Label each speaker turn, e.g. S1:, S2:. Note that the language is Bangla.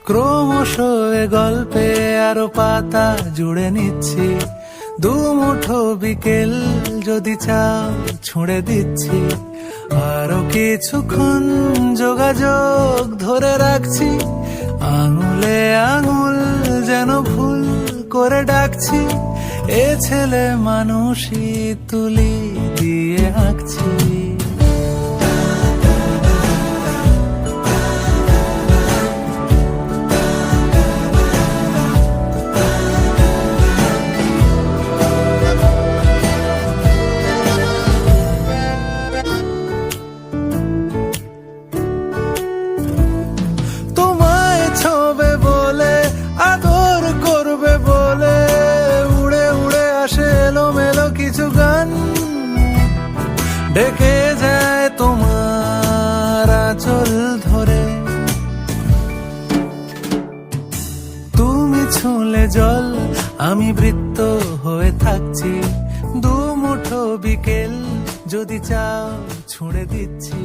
S1: ক্রমশ এ গল্পে আরো পাতা জুড়ে নিচ্ছি, দুমুঠো বিকেল যদি চাও ছুঁড়ে দিচ্ছি। আরো কিছুক্ষণ যোগাযোগ ধরে রাখছি, আঙুলে আঙুল যেন ভুল করে ডাকছি। এ ছেলে মানুষই তুলি দিয়ে আঁকছি। তোমায় ছোবে বলে, আদর করবে বলে, উড়ে উড়ে আসে এলোমেলো কিছু গান, ডেকে যায় তোমার আঁচল ধরে। তুমি ছুঁলে জল, আমি বৃত্ত হয়ে থাকছি, দুমুঠো বিকেল যদি চাও ছুঁড়ে দিচ্ছি।